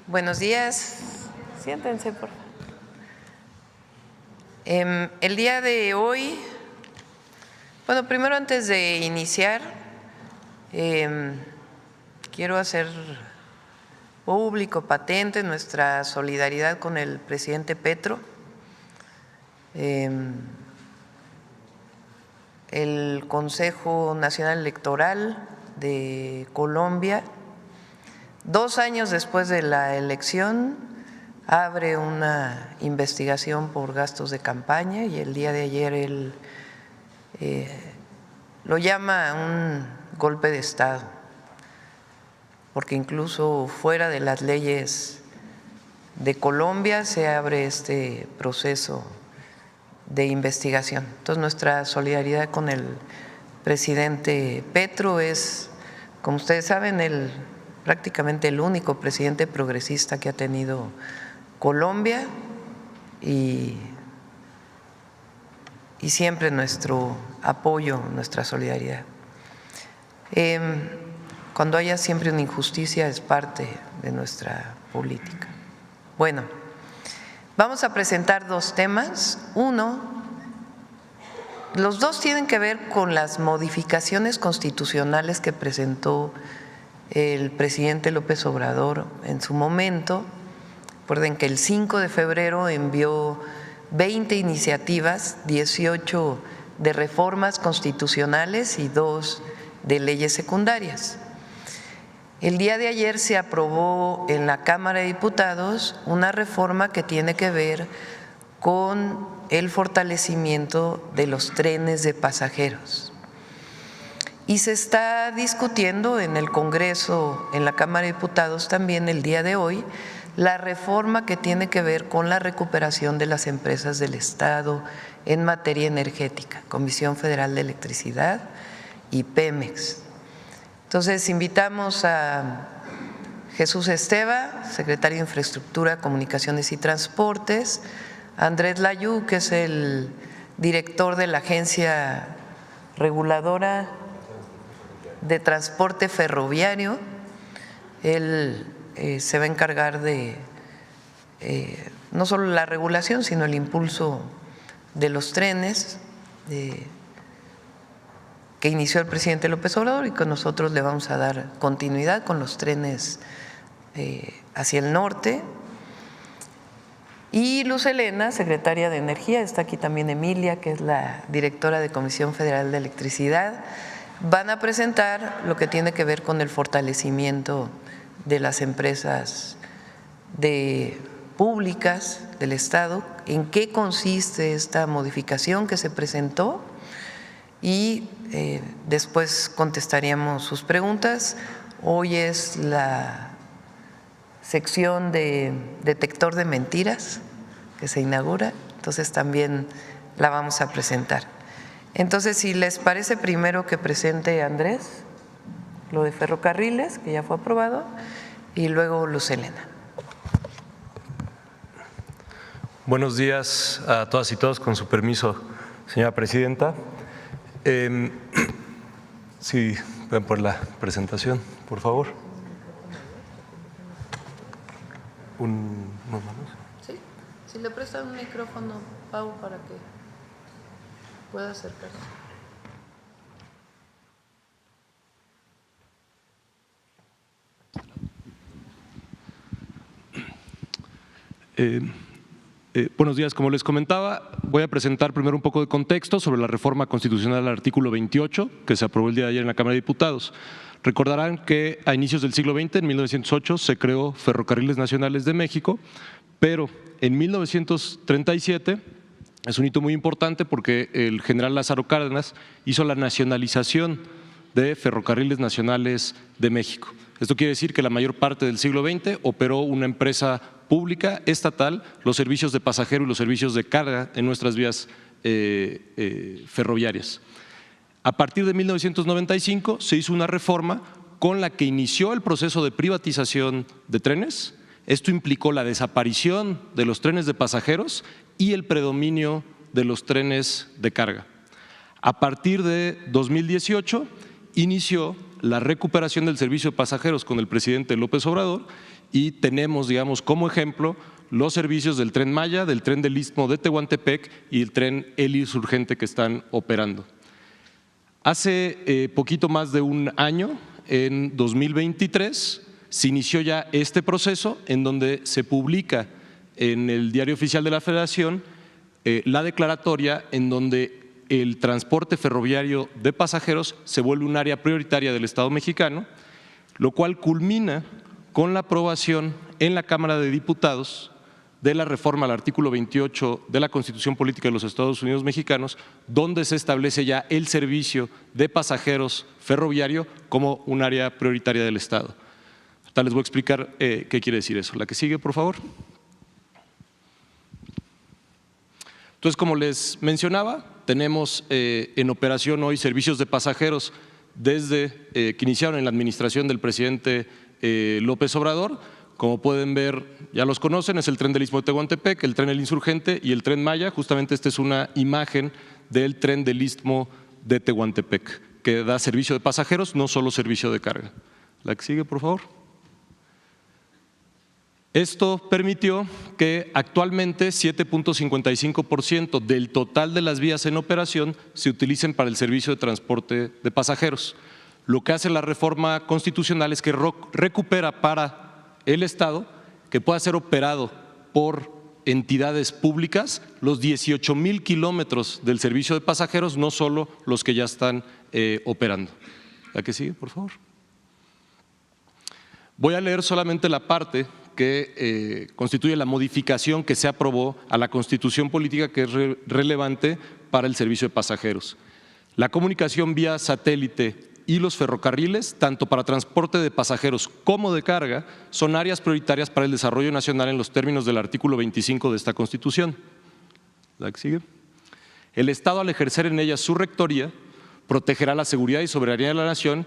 Buenos días. Siéntense, por favor. El día de hoy, bueno, primero antes de iniciar, quiero hacer público, patente, nuestra solidaridad con el presidente Petro. El Consejo Nacional Electoral de Colombia, 2 años después de la elección, abre una investigación por gastos de campaña y el día de ayer él lo llama un golpe de Estado, porque incluso fuera de las leyes de Colombia se abre este proceso de investigación. Entonces, nuestra solidaridad con el presidente Petro es, como ustedes saben, prácticamente el único presidente progresista que ha tenido Colombia y siempre nuestro apoyo, nuestra solidaridad. Cuando haya siempre una injusticia es parte de nuestra política. Bueno, vamos a presentar 2 temas. Uno, los 2 tienen que ver con las modificaciones constitucionales que presentó el presidente López Obrador en su momento. Recuerden que el 5 de febrero envió 20 iniciativas, 18 de reformas constitucionales y 2 de leyes secundarias. El día de ayer se aprobó en la Cámara de Diputados una reforma que tiene que ver con el fortalecimiento de los trenes de pasajeros. Y se está discutiendo en el Congreso, en la Cámara de Diputados también el día de hoy, la reforma que tiene que ver con la recuperación de las empresas del Estado en materia energética, Comisión Federal de Electricidad y Pemex. Entonces, invitamos a Jesús Esteva, secretario de Infraestructura, Comunicaciones y Transportes, a Andrés Layú, que es el director de la Agencia Reguladora de Transporte Ferroviario. Él se va a encargar de no solo la regulación, sino el impulso de los trenes que inició el presidente López Obrador y que nosotros le vamos a dar continuidad con los trenes hacia el norte. Y Luz Helena, secretaria de Energía, está aquí también Emilia, que es la directora de Comisión Federal de Electricidad, van a presentar lo que tiene que ver con el fortalecimiento de las empresas públicas del Estado, en qué consiste esta modificación que se presentó y después contestaríamos sus preguntas. Hoy es la sección de detector de mentiras que se inaugura, entonces también la vamos a presentar. Entonces, si les parece, primero que presente Andrés lo de ferrocarriles, que ya fue aprobado, y luego Luz Helena. Buenos días a todas y todos, con su permiso, señora presidenta. Sí, ven por la presentación, por favor. ¿Unos manos? Sí, si le prestan un micrófono, Pau, para que pueda acercarse. Buenos días, como les comentaba, voy a presentar primero un poco de contexto sobre la reforma constitucional al artículo 28 que se aprobó el día de ayer en la Cámara de Diputados. Recordarán que a inicios del siglo XX, en 1908, se creó Ferrocarriles Nacionales de México, pero en 1937 es un hito muy importante porque el general Lázaro Cárdenas hizo la nacionalización de Ferrocarriles Nacionales de México. Esto quiere decir que la mayor parte del siglo XX operó una empresa pública, estatal, los servicios de pasajero y los servicios de carga en nuestras vías ferroviarias. A partir de 1995 se hizo una reforma con la que inició el proceso de privatización de trenes. Esto implicó la desaparición de los trenes de pasajeros y el predominio de los trenes de carga. A partir de 2018 inició la recuperación del servicio de pasajeros con el presidente López Obrador y tenemos, digamos, como ejemplo los servicios del Tren Maya, del Tren del Istmo de Tehuantepec y el Tren Insurgente que están operando. Hace poquito más de un año, en 2023, se inició ya este proceso en donde se publica en el Diario Oficial de la Federación la declaratoria en donde el transporte ferroviario de pasajeros se vuelve un área prioritaria del Estado mexicano, lo cual culmina con la aprobación en la Cámara de Diputados de la reforma al artículo 28 de la Constitución Política de los Estados Unidos Mexicanos, donde se establece ya el servicio de pasajeros ferroviario como un área prioritaria del Estado. Ahorita les voy a explicar qué quiere decir eso. La que sigue, por favor. Entonces, como les mencionaba, tenemos en operación hoy servicios de pasajeros desde que iniciaron en la administración del presidente López Obrador. Como pueden ver, ya los conocen, es el Tren del Istmo de Tehuantepec, el Tren El Insurgente y el Tren Maya. Justamente esta es una imagen del Tren del Istmo de Tehuantepec, que da servicio de pasajeros, no solo servicio de carga. La que sigue, por favor. Esto permitió que actualmente 7.55% del total de las vías en operación se utilicen para el servicio de transporte de pasajeros. Lo que hace la reforma constitucional es que recupera para el Estado que pueda ser operado por entidades públicas los 18,000 kilómetros del servicio de pasajeros, no solo los que ya están operando. La que sigue, por favor. Voy a leer solamente la parte que constituye la modificación que se aprobó a la Constitución Política, que es relevante para el servicio de pasajeros. La comunicación vía satélite y los ferrocarriles, tanto para transporte de pasajeros como de carga, son áreas prioritarias para el desarrollo nacional en los términos del artículo 25 de esta Constitución. La que sigue. El Estado, al ejercer en ellas su rectoría, protegerá la seguridad y soberanía de la nación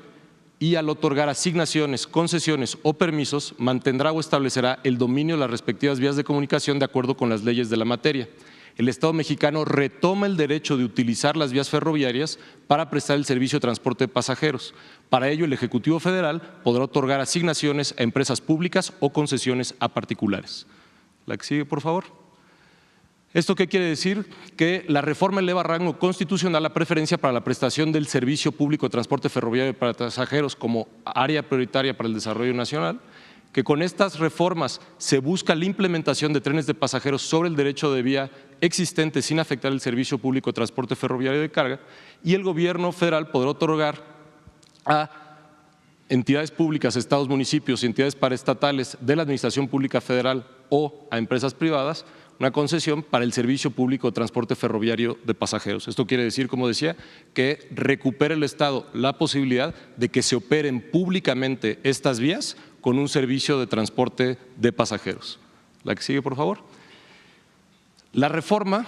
y al otorgar asignaciones, concesiones o permisos, mantendrá o establecerá el dominio de las respectivas vías de comunicación de acuerdo con las leyes de la materia. El Estado mexicano retoma el derecho de utilizar las vías ferroviarias para prestar el servicio de transporte de pasajeros. Para ello, el Ejecutivo Federal podrá otorgar asignaciones a empresas públicas o concesiones a particulares. La que sigue, por favor. ¿Esto qué quiere decir? Que la reforma eleva a rango constitucional la preferencia para la prestación del servicio público de transporte ferroviario para pasajeros como área prioritaria para el desarrollo nacional, que con estas reformas se busca la implementación de trenes de pasajeros sobre el derecho de vía existente sin afectar el servicio público de transporte ferroviario de carga, y el gobierno federal podrá otorgar a entidades públicas, estados, municipios y entidades paraestatales de la administración pública federal o a empresas privadas una concesión para el servicio público de transporte ferroviario de pasajeros. Esto quiere decir, como decía, que recupere el Estado la posibilidad de que se operen públicamente estas vías con un servicio de transporte de pasajeros. La que sigue, por favor. La reforma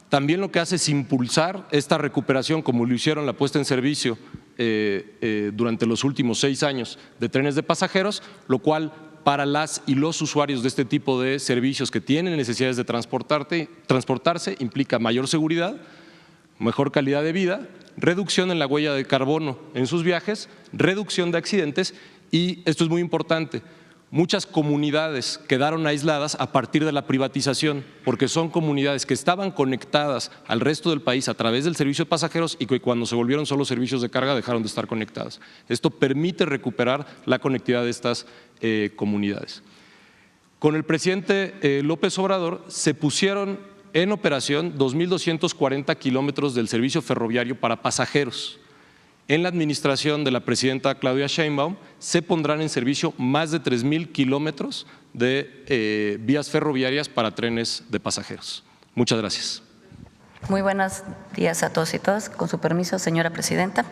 también lo que hace es impulsar esta recuperación, como lo hicieron la puesta en servicio durante los últimos 6 años de trenes de pasajeros, lo cual para las y los usuarios de este tipo de servicios que tienen necesidades de transportarse implica mayor seguridad, mejor calidad de vida, reducción en la huella de carbono en sus viajes, reducción de accidentes y, esto es muy importante, muchas comunidades quedaron aisladas a partir de la privatización, porque son comunidades que estaban conectadas al resto del país a través del servicio de pasajeros y que cuando se volvieron solo servicios de carga dejaron de estar conectadas. Esto permite recuperar la conectividad de estas comunidades. Con el presidente López Obrador se pusieron en operación 2.240 kilómetros del servicio ferroviario para pasajeros. En la administración de la presidenta Claudia Sheinbaum se pondrán en servicio más de 3.000 kilómetros de vías ferroviarias para trenes de pasajeros. Muchas gracias. Muy buenos días a todos y todas. Con su permiso, señora presidenta.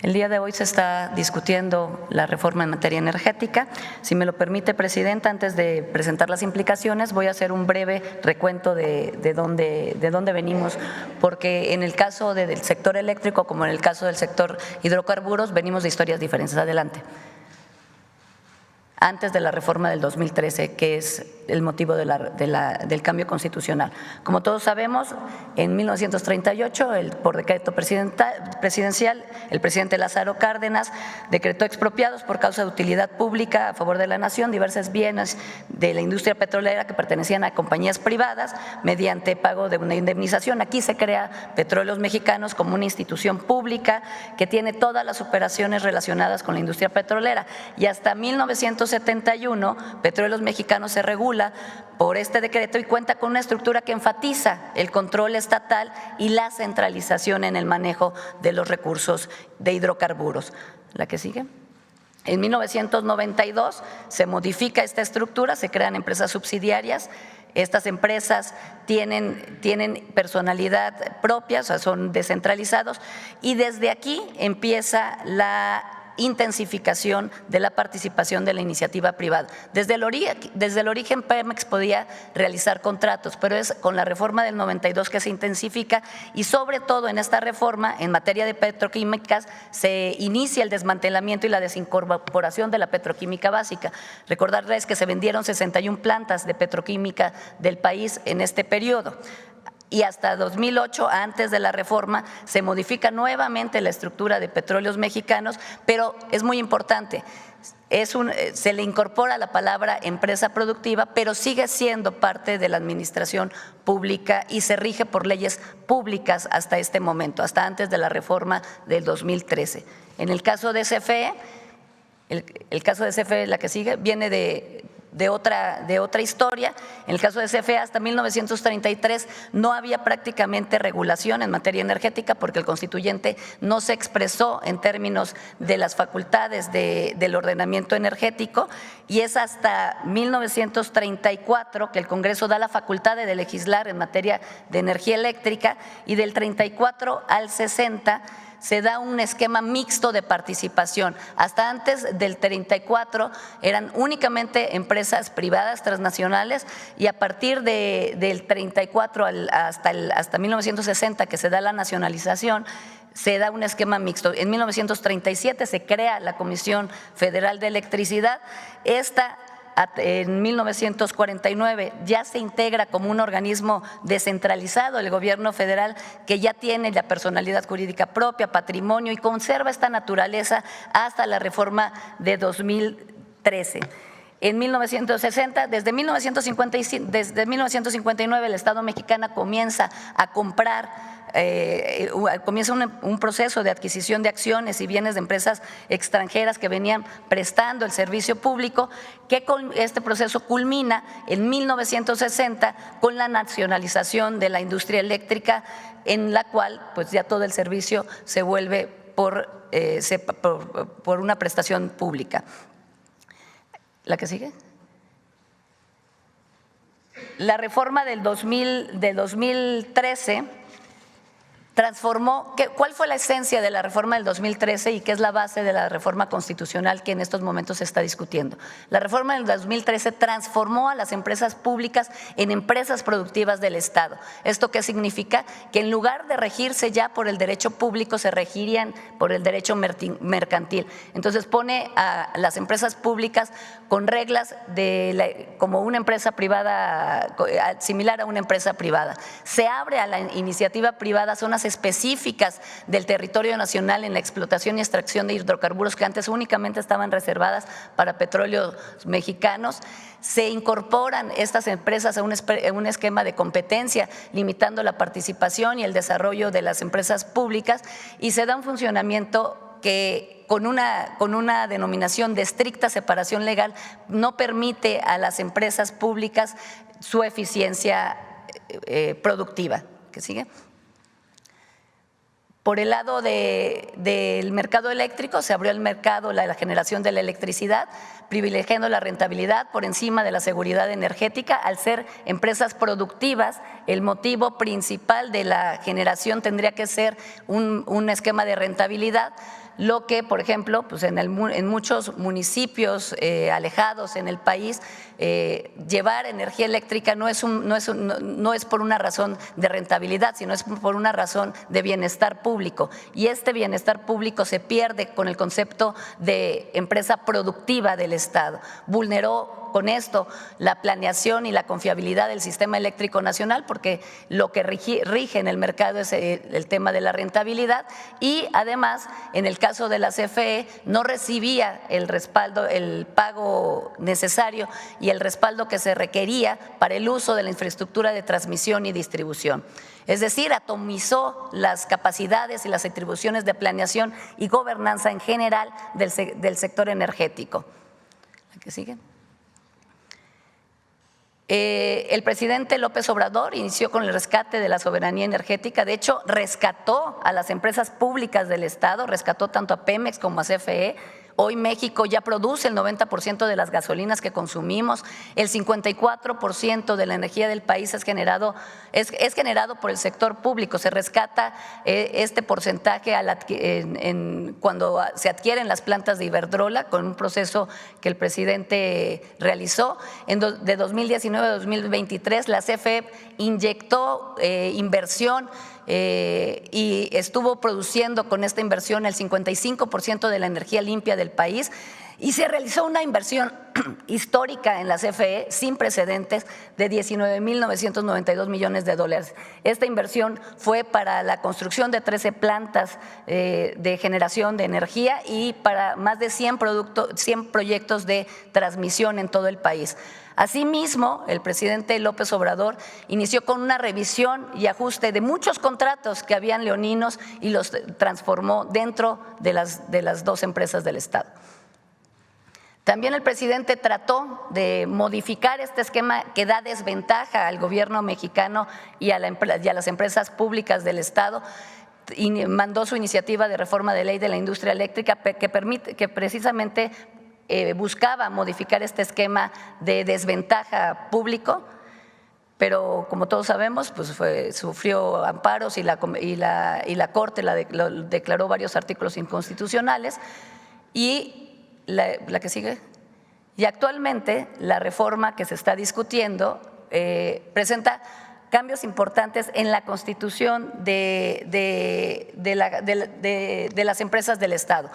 El día de hoy se está discutiendo la reforma en materia energética. Si me lo permite, presidenta, antes de presentar las implicaciones, voy a hacer un breve recuento de dónde venimos, porque en el caso del sector eléctrico, como en el caso del sector hidrocarburos, venimos de historias diferentes. Adelante. antes de la reforma del 2013, que es el motivo del cambio constitucional. Como todos sabemos, en 1938, por decreto presidencial, el presidente Lázaro Cárdenas decretó expropiados por causa de utilidad pública a favor de la nación diversos bienes de la industria petrolera que pertenecían a compañías privadas mediante pago de una indemnización. Aquí se crea Petróleos Mexicanos como una institución pública que tiene todas las operaciones relacionadas con la industria petrolera, y hasta 1971 Petróleos Mexicanos se regula por este decreto y cuenta con una estructura que enfatiza el control estatal y la centralización en el manejo de los recursos de hidrocarburos. ¿La que sigue? En 1992 se modifica esta estructura, se crean empresas subsidiarias. Estas empresas tienen personalidad propia, o sea, son descentralizados, y desde aquí empieza la intensificación de la participación de la iniciativa privada. Desde el origen Pemex podía realizar contratos, pero es con la reforma del 92 que se intensifica, y sobre todo en esta reforma en materia de petroquímicas se inicia el desmantelamiento y la desincorporación de la petroquímica básica. Recordarles que se vendieron 61 plantas de petroquímica del país en este periodo. Y hasta 2008, antes de la reforma, se modifica nuevamente la estructura de Petróleos Mexicanos, pero es muy importante, se le incorpora la palabra empresa productiva, pero sigue siendo parte de la administración pública y se rige por leyes públicas hasta este momento, hasta antes de la reforma del 2013. En el caso de CFE, el caso de CFE, la que sigue, viene de otra historia. En el caso de CFE, hasta 1933 no había prácticamente regulación en materia energética porque el constituyente no se expresó en términos de las facultades del ordenamiento energético, y es hasta 1934 que el Congreso da la facultad de legislar en materia de energía eléctrica, y del 34 al 60 se da un esquema mixto de participación. Hasta antes del 34 eran únicamente empresas privadas transnacionales, y a partir del 34 hasta 1960, que se da la nacionalización, se da un esquema mixto. En 1937 se crea la Comisión Federal de Electricidad. En 1949 ya se integra como un organismo descentralizado el gobierno federal, que ya tiene la personalidad jurídica propia, patrimonio, y conserva esta naturaleza hasta la reforma de 2013. En 1960, desde 1959 el Estado mexicano comienza a comprar, comienza un proceso de adquisición de acciones y bienes de empresas extranjeras que venían prestando el servicio público, que con este proceso culmina en 1960 con la nacionalización de la industria eléctrica, en la cual pues ya todo el servicio se vuelve por una prestación pública. ¿La que sigue? La reforma del 2013 transformó. ¿Cuál fue la esencia de la reforma del 2013 y qué es la base de la reforma constitucional que en estos momentos se está discutiendo? La reforma del 2013 transformó a las empresas públicas en empresas productivas del Estado. ¿Esto qué significa? Que en lugar de regirse ya por el derecho público, se regirían por el derecho mercantil. Entonces pone a las empresas públicas con reglas como una empresa privada, similar a una empresa privada. Se abre a la iniciativa privada zonas específicas del territorio nacional en la explotación y extracción de hidrocarburos que antes únicamente estaban reservadas para Petróleos Mexicanos. Se incorporan estas empresas a un esquema de competencia, limitando la participación y el desarrollo de las empresas públicas, y se da un funcionamiento que con una denominación de estricta separación legal no permite a las empresas públicas su eficiencia productiva. ¿Qué sigue? Por el lado del mercado eléctrico, se abrió el mercado, la generación de la electricidad, privilegiando la rentabilidad por encima de la seguridad energética. Al ser empresas productivas, el motivo principal de la generación tendría que ser un esquema de rentabilidad, lo que, por ejemplo, pues en muchos municipios alejados en el país, llevar energía eléctrica no es por una razón de rentabilidad, sino es por una razón de bienestar público. Y este bienestar público se pierde con el concepto de empresa productiva del Estado. Vulneró con esto la planeación y la confiabilidad del sistema eléctrico nacional, porque lo que rige en el mercado es el tema de la rentabilidad, y además, en el caso de la CFE, no recibía el respaldo, el pago necesario y el respaldo que se requería para el uso de la infraestructura de transmisión y distribución. Es decir, atomizó las capacidades y las atribuciones de planeación y gobernanza en general del sector energético. ¿La que sigue? El presidente López Obrador inició con el rescate de la soberanía energética. De hecho, rescató a las empresas públicas del Estado, rescató tanto a Pemex como a CFE. Hoy México ya produce el 90% de las gasolinas que consumimos, el 54% de la energía del país es generado por el sector público. Se rescata este porcentaje cuando se adquieren las plantas de Iberdrola, con un proceso que el presidente realizó. De 2019 a 2023 la CFE inyectó inversión y estuvo produciendo con esta inversión el 55% de la energía limpia del país, y se realizó una inversión histórica en la CFE sin precedentes de 19.992 millones de dólares. Esta inversión fue para la construcción de 13 plantas de generación de energía y para más de 100 proyectos de transmisión en todo el país. Asimismo, el presidente López Obrador inició con una revisión y ajuste de muchos contratos que habían leoninos y los transformó dentro de las dos empresas del Estado. También el presidente trató de modificar este esquema que da desventaja al gobierno mexicano y a las empresas públicas del Estado, y mandó su iniciativa de reforma de ley de la industria eléctrica que precisamente buscaba modificar este esquema de desventaja público, pero como todos sabemos, pues sufrió amparos y la Corte lo declaró varios artículos inconstitucionales. Y la que sigue. Y actualmente la reforma que se está discutiendo presenta cambios importantes en la constitución de las empresas del Estado.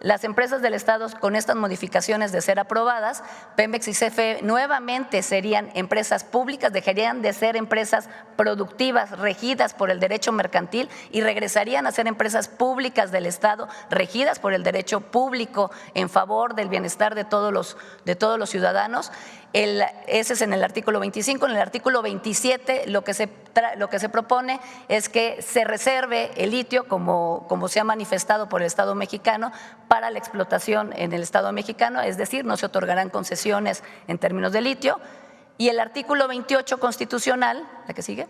Las empresas del Estado, con estas modificaciones de ser aprobadas, Pemex y CFE nuevamente serían empresas públicas, dejarían de ser empresas productivas regidas por el derecho mercantil y regresarían a ser empresas públicas del Estado regidas por el derecho público en favor del bienestar de todos los ciudadanos. Ese es en el artículo 25. En el artículo 27 lo que se propone es que se reserve el litio, como se ha manifestado por el Estado mexicano, para la explotación en el Estado mexicano, es decir, no se otorgarán concesiones en términos de litio. Y el artículo 28 constitucional, la que sigue,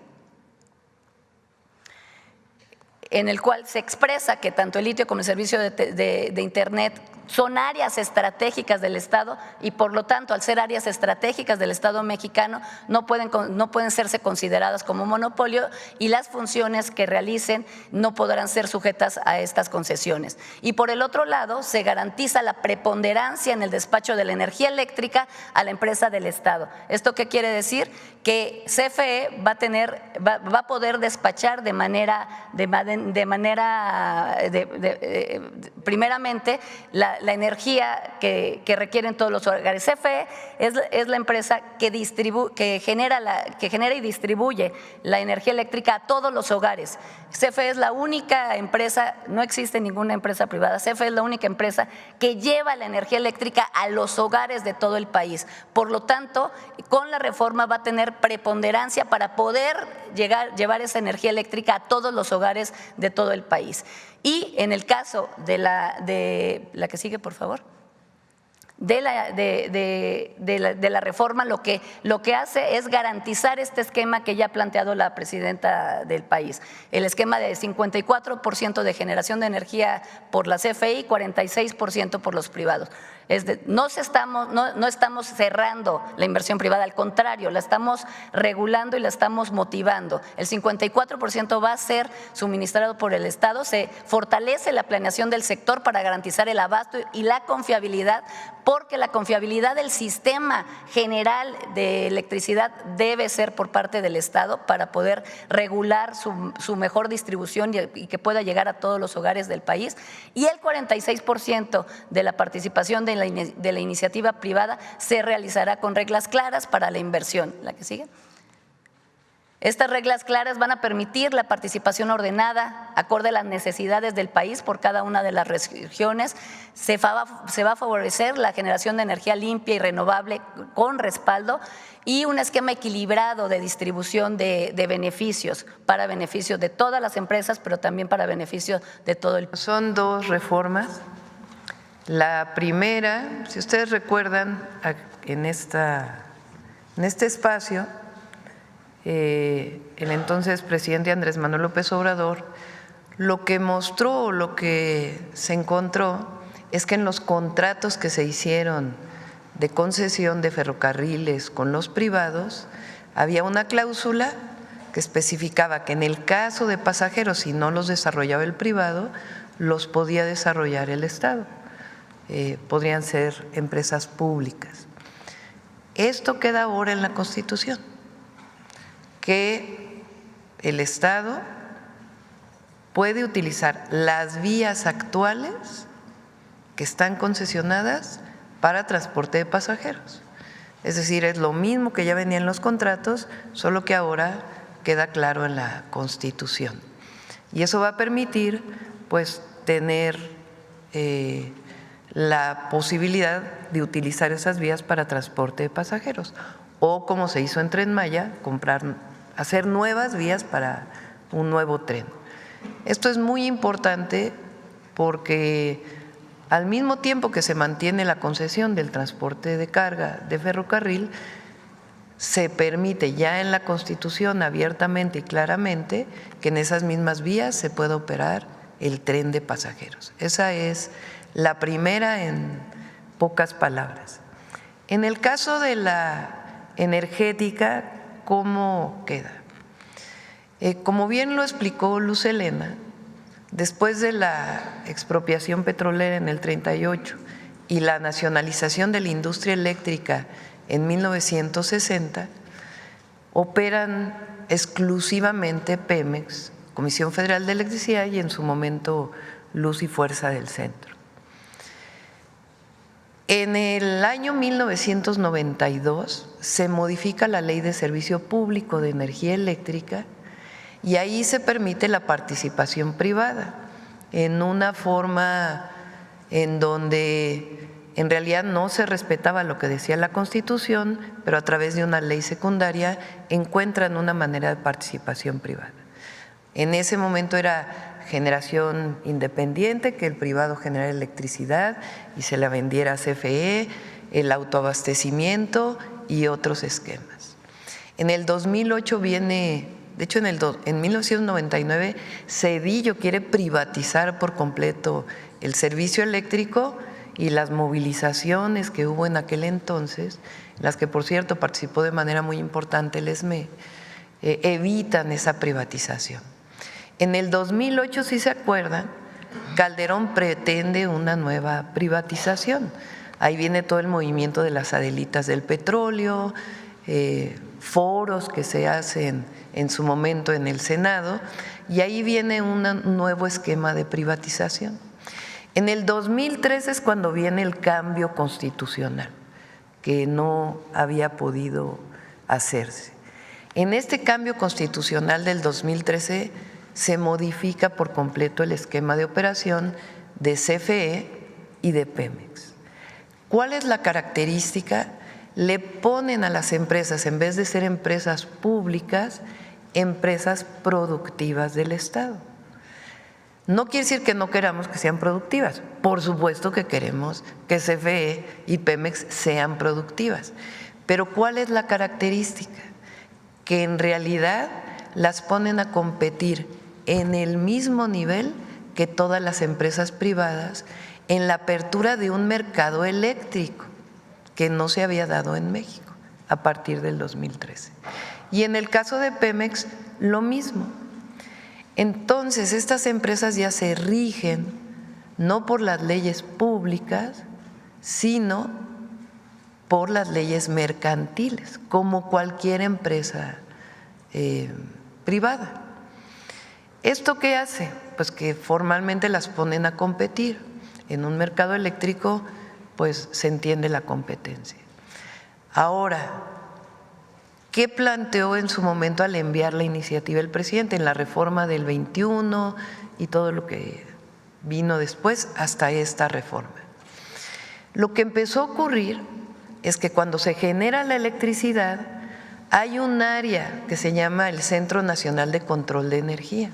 en el cual se expresa que tanto el litio como el servicio de Internet son áreas estratégicas del Estado y por lo tanto, al ser áreas estratégicas del Estado mexicano, no pueden serse consideradas como monopolio y las funciones que realicen no podrán ser sujetas a estas concesiones. Y por el otro lado, se garantiza la preponderancia en el despacho de la energía eléctrica a la empresa del Estado. ¿Esto qué quiere decir? Que CFE va a poder despachar primeramente la energía que requieren todos los hogares. CFE es la empresa que genera y distribuye la energía eléctrica a todos los hogares. CFE es la única empresa, no existe ninguna empresa privada, CFE es la única empresa que lleva la energía eléctrica a los hogares de todo el país. Por lo tanto, con la reforma va a tener preponderancia para poder llevar esa energía eléctrica a todos los hogares de todo el país. Y en el caso de la que sigue, por favor, de la reforma, lo que hace es garantizar este esquema que ya ha planteado la presidenta del país, el esquema de 54% de generación de energía por la CFE y 46% por los privados. No estamos cerrando la inversión privada, al contrario, la estamos regulando y la estamos motivando. El 54% va a ser suministrado por el Estado, se fortalece la planeación del sector para garantizar el abasto y la confiabilidad, porque la confiabilidad del sistema general de electricidad debe ser por parte del Estado para poder regular su mejor distribución y que pueda llegar a todos los hogares del país. Y el 46% de la participación de de la iniciativa privada se realizará con reglas claras para la inversión. ¿La que sigue? Estas reglas claras van a permitir la participación ordenada, acorde a las necesidades del país por cada una de las regiones. Se va a favorecer la generación de energía limpia y renovable con respaldo y un esquema equilibrado de distribución de beneficios, para beneficio de todas las empresas, pero también para beneficio de todo el país. Son dos reformas. La primera, si ustedes recuerdan, en este espacio, el entonces presidente Andrés Manuel López Obrador lo que mostró, lo que se encontró es que en los contratos que se hicieron de concesión de ferrocarriles con los privados había una cláusula que especificaba que en el caso de pasajeros, si no los desarrollaba el privado, los podía desarrollar el Estado, podrían ser empresas públicas. Esto queda ahora en la Constitución, que el Estado puede utilizar las vías actuales que están concesionadas para transporte de pasajeros. Es decir, es lo mismo que ya venía en los contratos, solo que ahora queda claro en la Constitución. Y eso va a permitir, pues, tener la posibilidad de utilizar esas vías para transporte de pasajeros. O como se hizo en Tren Maya, hacer nuevas vías para un nuevo tren. Esto es muy importante porque al mismo tiempo que se mantiene la concesión del transporte de carga de ferrocarril, se permite ya en la Constitución abiertamente y claramente que en esas mismas vías se pueda operar el tren de pasajeros. Esa es la primera en pocas palabras. En el caso de la energética, ¿cómo queda? Como bien lo explicó Luz Helena, después de la expropiación petrolera en el 38 y la nacionalización de la industria eléctrica en 1960, operan exclusivamente Pemex, Comisión Federal de Electricidad y en su momento Luz y Fuerza del Centro. En el año 1992 se modifica la Ley de Servicio Público de Energía Eléctrica y ahí se permite la participación privada en una forma en donde en realidad no se respetaba lo que decía la Constitución, pero a través de una ley secundaria encuentran una manera de participación privada. En ese momento era generación independiente, que el privado generara electricidad y se la vendiera a CFE, el autoabastecimiento y otros esquemas. En el 2008 viene, de hecho en 1999, Zedillo quiere privatizar por completo el servicio eléctrico y las movilizaciones que hubo en aquel entonces, las que por cierto participó de manera muy importante el ESME, evitan esa privatización. En el 2008, si se acuerdan, Calderón pretende una nueva privatización. Ahí viene todo el movimiento de las Adelitas del petróleo, foros que se hacen en su momento en el Senado, y ahí viene un nuevo esquema de privatización. En el 2013 es cuando viene el cambio constitucional, que no había podido hacerse. En este cambio constitucional del 2013 se modifica por completo el esquema de operación de CFE y de Pemex. ¿Cuál es la característica? Le ponen a las empresas, en vez de ser empresas públicas, empresas productivas del Estado. No quiere decir que no queramos que sean productivas, por supuesto que queremos que CFE y Pemex sean productivas, pero ¿cuál es la característica? Que en realidad las ponen a competir en el mismo nivel que todas las empresas privadas en la apertura de un mercado eléctrico que no se había dado en México a partir del 2013. Y en el caso de Pemex, lo mismo. Entonces, estas empresas ya se rigen no por las leyes públicas, sino por las leyes mercantiles, como cualquier empresa privada. ¿Esto qué hace? Pues que formalmente las ponen a competir en un mercado eléctrico pues se entiende la competencia. Ahora, ¿qué planteó en su momento al enviar la iniciativa el presidente en la reforma del 21 y todo lo que vino después hasta esta reforma? Lo que empezó a ocurrir es que cuando se genera la electricidad hay un área que se llama el Centro Nacional de Control de Energía,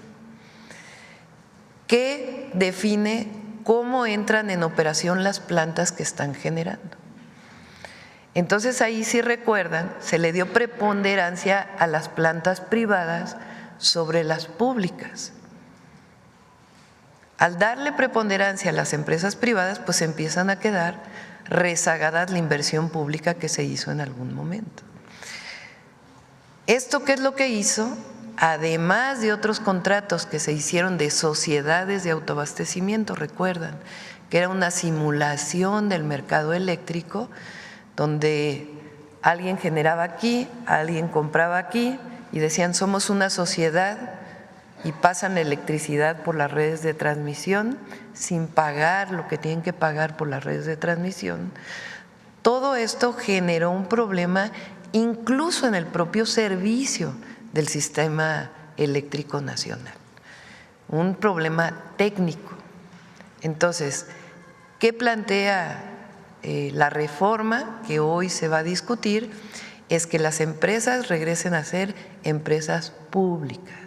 que define cómo entran en operación las plantas que están generando. Entonces ahí, si recuerdan, se le dio preponderancia a las plantas privadas sobre las públicas. Al darle preponderancia a las empresas privadas, pues empiezan a quedar rezagadas la inversión pública que se hizo en algún momento. ¿Esto qué es lo que hizo? Además de otros contratos que se hicieron de sociedades de autoabastecimiento, recuerdan, que era una simulación del mercado eléctrico, donde alguien generaba aquí, alguien compraba aquí y decían somos una sociedad y pasan la electricidad por las redes de transmisión sin pagar lo que tienen que pagar por las redes de transmisión. Todo esto generó un problema incluso en el propio servicio del sistema eléctrico nacional, un problema técnico. Entonces, ¿qué plantea la reforma que hoy se va a discutir? Es que las empresas regresen a ser empresas públicas.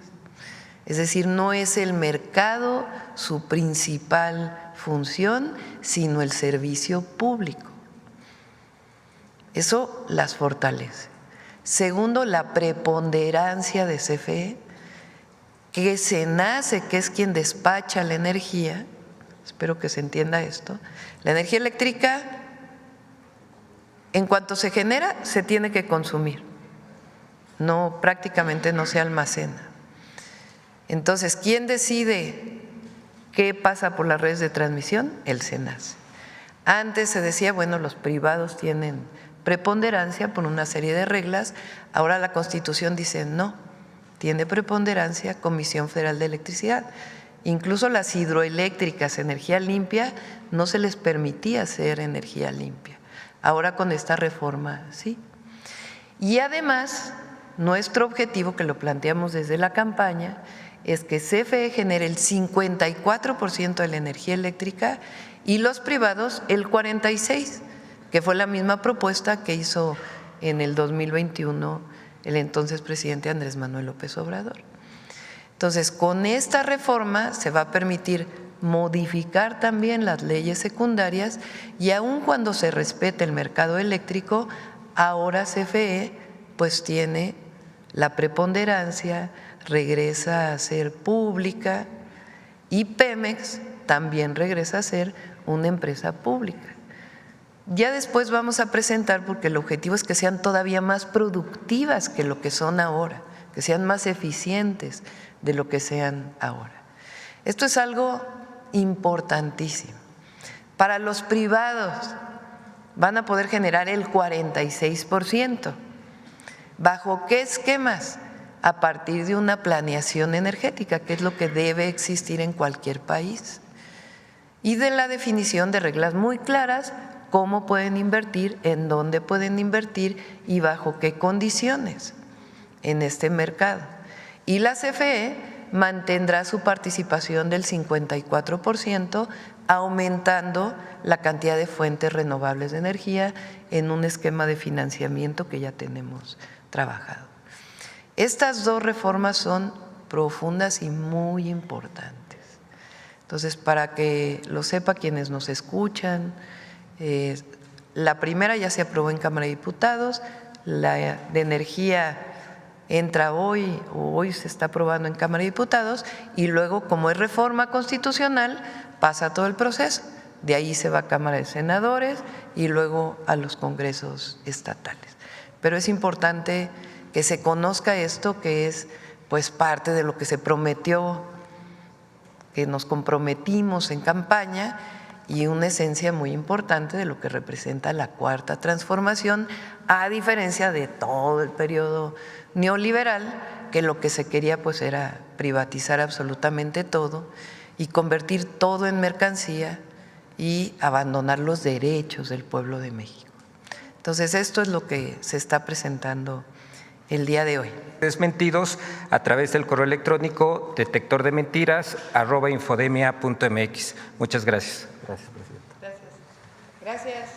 Es decir, no es el mercado su principal función, sino el servicio público. Eso las fortalece. Segundo, la preponderancia de CFE, que SENACE, que es quien despacha la energía, espero que se entienda esto, la energía eléctrica, en cuanto se genera, se tiene que consumir, no, prácticamente no se almacena. Entonces, ¿quién decide qué pasa por las redes de transmisión? El SENACE. Antes se decía, bueno, los privados tienen preponderancia por una serie de reglas, ahora la Constitución dice no, tiene preponderancia Comisión Federal de Electricidad. Incluso las hidroeléctricas, energía limpia, no se les permitía hacer energía limpia. Ahora con esta reforma sí. Y además, nuestro objetivo, que lo planteamos desde la campaña, es que CFE genere el 54% de la energía eléctrica y los privados el 46%, que fue la misma propuesta que hizo en el 2021 el entonces presidente Andrés Manuel López Obrador. Entonces, con esta reforma se va a permitir modificar también las leyes secundarias y aun cuando se respete el mercado eléctrico, ahora CFE pues tiene la preponderancia, regresa a ser pública y Pemex también regresa a ser una empresa pública. Ya después vamos a presentar, porque el objetivo es que sean todavía más productivas que lo que son ahora, que sean más eficientes de lo que sean ahora. Esto es algo importantísimo. Para los privados van a poder generar el 46%. ¿Bajo qué esquemas? A partir de una planeación energética, que es lo que debe existir en cualquier país, y de la definición de reglas muy claras, cómo pueden invertir, en dónde pueden invertir y bajo qué condiciones en este mercado. Y la CFE mantendrá su participación del 54%, aumentando la cantidad de fuentes renovables de energía en un esquema de financiamiento que ya tenemos trabajado. Estas dos reformas son profundas y muy importantes. Entonces, para que lo sepa quienes nos escuchan, la primera ya se aprobó en Cámara de Diputados, la de energía entra hoy o hoy se está aprobando en Cámara de Diputados y luego, como es reforma constitucional, pasa todo el proceso. De ahí se va a Cámara de Senadores y luego a los congresos estatales. Pero es importante que se conozca esto, que es pues parte de lo que se prometió, que nos comprometimos en campaña, y una esencia muy importante de lo que representa la cuarta transformación, a diferencia de todo el periodo neoliberal, que lo que se quería pues era privatizar absolutamente todo y convertir todo en mercancía y abandonar los derechos del pueblo de México. Entonces, esto es lo que se está presentando el día de hoy. Desmentidos a través del correo electrónico detectordementiras@infodemia.mx. Muchas gracias. Gracias, presidenta. Gracias.